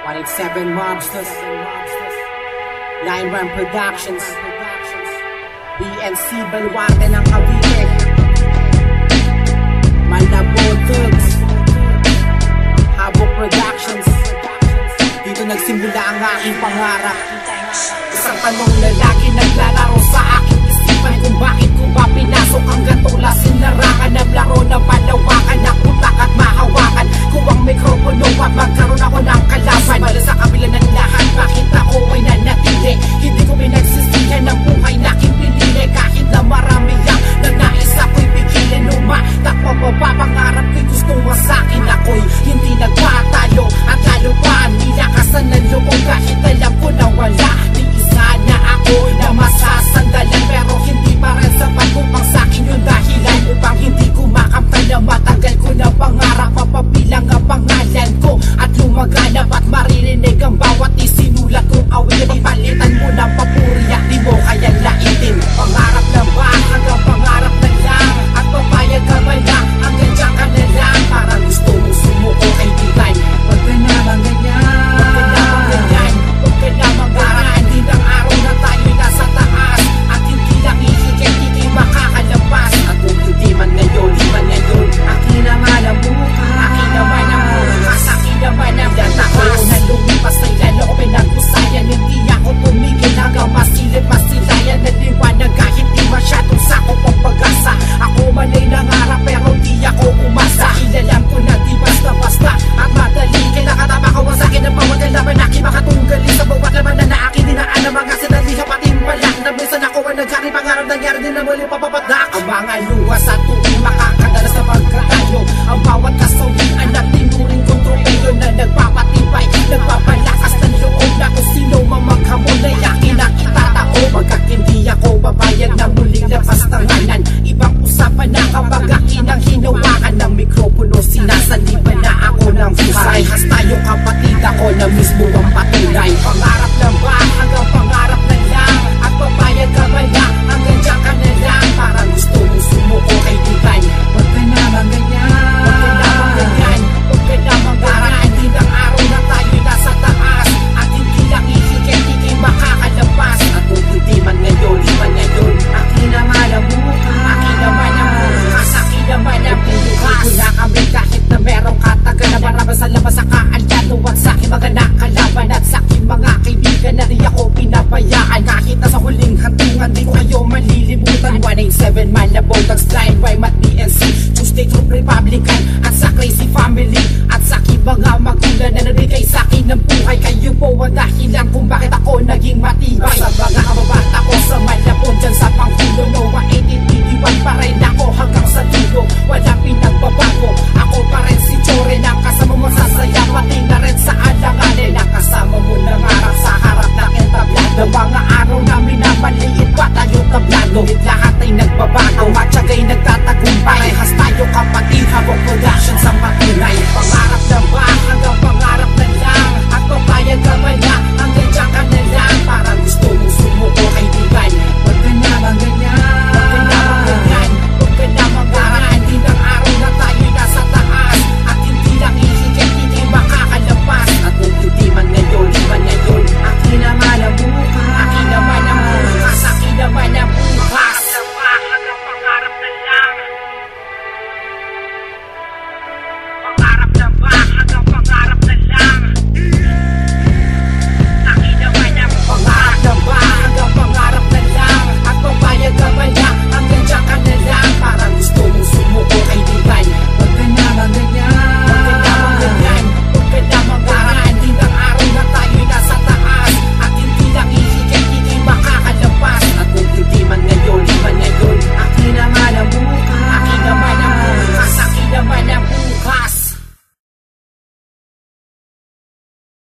187 Mobsters, Line Run Productions, BNC Balwate ng Cavite, Malabo Thugs, Habok Productions. Dito nagsimula ang aking pangarap. Isang tanong na lagi naglalaro sa aking isipan, kung bakit ko ba pinasok ang gantong lasing larangan ng laro na palawakan, nakutak at mahawakan ko ang mikropono at magkaroon ako ng kalaban. Bala sa kabila ng lahat, bakit ako ay nanatili? Hindi ko pinagsisihan ng buhay na aking pinili, kahit na marami ang nangais ako'y bigilin. Umatakwa pa ba pangarap ko'y gusto mo sa'kin? Ako'y hindi nagpatalo at lalo pa nilakasan ng loob, kahit alam ko na wala ni isa na ako na masasandalan. Pero hindi pa rin sapat upang sa'kin yung dahilan upang hindi ko makamtan na matagal ko na pangarap. Mapabilang ang pangalan ko at lumaganap at maririnig ang bawat isinulat kong awit. Palitan mo ng papuri at di mo kaya laitin. Pangarap na ba hanggang pangarap na lang? At papayag ka ba na hanggang dyan ka na lang? Parang gusto mong sumuko kaibigan. Huwag ka naman ganyan, huwag ka naman ganyan, huwag ka naman garaan. Di ng araw na tayo'y nasa taas at hindi lang ihigit, hindi makakalabas. At kung hindi man ngayon, di man ngayon, akin naman ang bukas, akin naman ang bukas, akin naman ang datakas. Na lumipas ay lalo ko pinag-usayan, hindi ako tumigil hanggang masilip masilayan ng liwanag kahit di masyadong sakop ang pag-asa. Ako man ay nangarap pero di ako umasa. Ilalam ko na di basta-basta at madali kinakatama ko sa akin ang bawat kalaban na aking makatunggali sa bawat laban na aking dinaan ang mga sinaliha pating balak na minsan ako ay naghari pangarap nangyari din na muli papapadak. Ang mga luwas sa tuwing makakadala sa pagkakayo, ang bawat kasawian at tinuring kontrolyo na nagpapatibay, nagpapalakas ng loob na kung sino mamaghamon ay akin ang itatao. Pagkat hindi ako babayag na muling labas tanganan, ibang usapan na kapag akin ang hinawakan ng mikropono, sinasaliban na ako ng husay. Has tayo kapatid, ako na mismo ang patunay. Pangarap na ba hanggang pangarap na lang? At papayag ka ba na hanggang dyan ka na lang? Parang gusto mong sumuko kaibigan. Huwag ka naman ganyan, huwag ka naman ganyan, huwag ka naman garaan. Di ng araw na tayo'y nasa taas at hindi lang ihigit, hindi makakalabas. At kung hindi man ngayon, di man ngayon, akin naman ang bukas, akin naman ang bukas, akin naman ang bukas. Wala kami kahit na merong katagal na marami sa labas sa kaalyado at sa aking mga nakalaban at sa aking mga kaibigan na rin ako pinabayaan. Kahit na sa huling hantungan, di ko kayo malilimutan. 187 Malabo Thugs, Line Run at BNC, Tuesday Troop Republican at sa Crazy Family at sa aking mga magulang na nabigay sa akin ng buhay. Kayo po ang dahilan kung bakit ako naging matibay. Sa mga kababata ko sa Malabo dyan sa Pangkulo, no 180 pa rin ako hanggang sa dulo. Wala pinagbabago, ako pa rin si Chore na kasama mo sasaya, pati na rin sa alanganin na kasama mo nangarap sa harap ng entablado. Mga araw namin na maliit pa tayo tablado, lahat ay nagbabago, matsyagay nagtatagumpay. Has tayo kapatid, Habok Productions ang patunay.